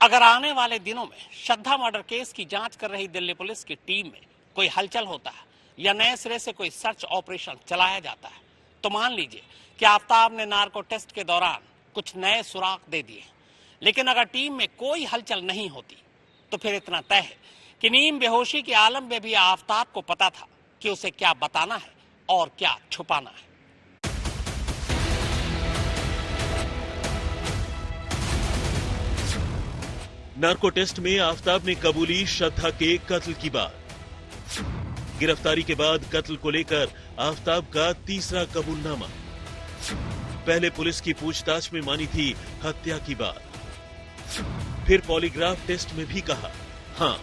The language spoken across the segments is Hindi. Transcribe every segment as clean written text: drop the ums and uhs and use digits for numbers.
अगर आने वाले दिनों में श्रद्धा मर्डर केस की जांच कर रही दिल्ली पुलिस की टीम में कोई हलचल होता है या नए सिरे से कोई सर्च ऑपरेशन चलाया जाता है तो मान लीजिए कि आफताब ने नार्को टेस्ट के दौरान कुछ नए सुराग दे दिए। लेकिन अगर टीम में कोई हलचल नहीं होती तो फिर इतना तय है कि नीम बेहोशी के आलम में भी आफताब को पता था कि उसे क्या बताना है और क्या छुपाना है। नार्को टेस्ट में आफताब ने कबूली श्रद्धा के कत्ल की बात। गिरफ्तारी के बाद कत्ल को लेकर आफताब का तीसरा कबूलनामा। पहले पुलिस की पूछताछ में मानी थी हत्या की बात, फिर पॉलीग्राफ टेस्ट में भी कहा हां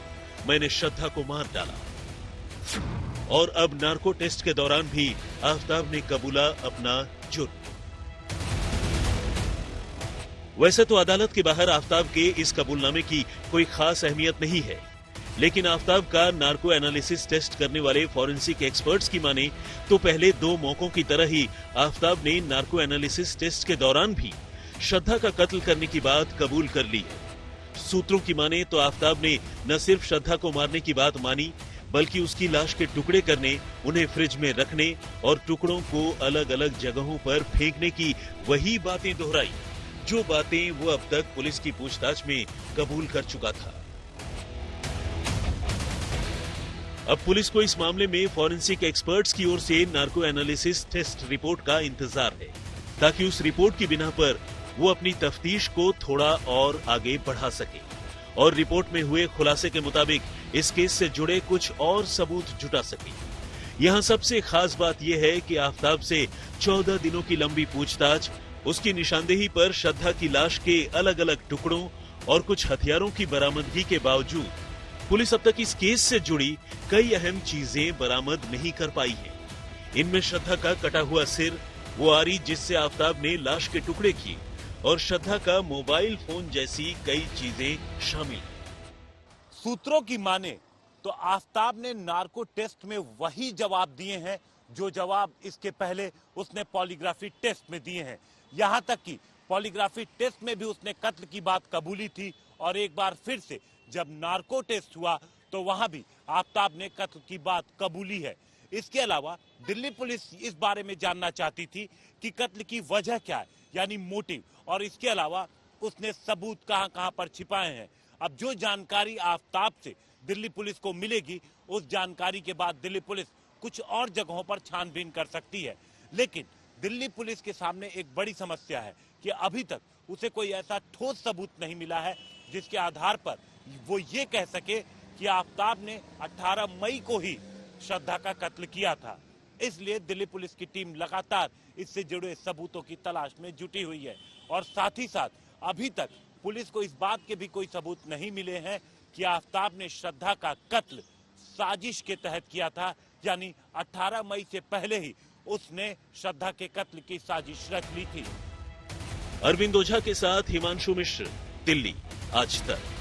मैंने श्रद्धा को मार डाला, और अब नार्को टेस्ट के दौरान भी आफताब ने कबूला अपना जुर्म। वैसे तो अदालत के बाहर आफताब के इस कबूलनामे की कोई खास अहमियत नहीं है, लेकिन आफताब का नार्को एनालिसिस टेस्ट करने वाले फॉरेंसिक एक्सपर्ट्स की माने तो पहले दो मौकों की तरह ही आफताब ने नार्को एनालिसिस टेस्ट के दौरान भी श्रद्धा का कत्ल करने की बात कबूल कर ली है। सूत्रों की माने तो आफताब ने न सिर्फ श्रद्धा को मारने की बात मानी, बल्कि उसकी लाश के टुकड़े करने, उन्हें फ्रिज में रखने और टुकड़ों को अलग अलग जगहों पर फेंकने की वही बातें दोहराई जो बातें वो अब तक पुलिस की पूछताछ में कबूल कर चुका था। अब पुलिस को इस मामले में फॉरेंसिक एक्सपर्ट्स की ओर से नार्को एनालिसिस टेस्ट रिपोर्ट का इंतजार है, ताकि उस रिपोर्ट की बिना पर वो अपनी तफ्तीश को थोड़ा और आगे बढ़ा सके और रिपोर्ट में हुए खुलासे के मुताबिक इस केस से जुड़े कुछ और सबूत जुटा सके। यहाँ सबसे खास बात यह है कि आफताब से 14 दिनों की लंबी पूछताछ, उसकी निशानदेही पर श्रद्धा की लाश के अलग अलग टुकड़ों और कुछ हथियारों की बरामदगी के बावजूद पुलिस अब तक इस केस से जुड़ी कई अहम चीजें बरामद नहीं कर पाई है। इनमें श्रद्धा का कटा हुआ सिर, वो आरी जिससे आफताब ने लाश के टुकड़े किए, और श्रद्धा का मोबाइल फोन जैसी कई चीजें शामिल हैं। सूत्रों की माने तो आफताब ने नार्को टेस्ट में वही जवाब दिए हैं जो जवाब इसके पहले उसने पॉलीग्राफी टेस्ट में दिए हैं। यहां तक कि पॉलीग्राफी टेस्ट में भी उसने कत्ल की बात कबूली थी, और एक बार फिर से जब नार्को टेस्ट हुआ तो वहां भी आफताब ने कत्ल की बात कबूली है। इसके अलावा दिल्ली पुलिस इस बारे में जानना चाहती थी कि कत्ल की वजह क्या है, यानी मोटिव, और इसके अलावा उसने सबूत कहां कहां पर छिपाए हैं। अब जो जानकारी आफताब से दिल्ली पुलिस को मिलेगी, उस जानकारी के बाद दिल्ली पुलिस कुछ और जगहों पर छानबीन कर सकती है। लेकिन दिल्ली पुलिस के सामने एक बड़ी समस्या है कि अभी तक उसे कोई ऐसा ठोस सबूत नहीं मिला है जिसके आधार पर वो ये कह सके कि आफताब ने 18 मई को ही श्रद्धा का कत्ल किया था। इसलिए दिल्ली पुलिस की टीम लगातार इससे जुड़े सबूतों की तलाश में जुटी हुई है, और साथ ही साथ अभी तक पुलिस को इस बात के भी कोई सबूत नहीं मिले हैं कि आफताब ने श्रद्धा का कत्ल साजिश के तहत किया था, यानी 18 मई से पहले ही उसने श्रद्धा के कत्ल की साजिश रच ली थी। अरविंद ओझा के साथ हिमांशु मिश्र, दिल्ली आज तक।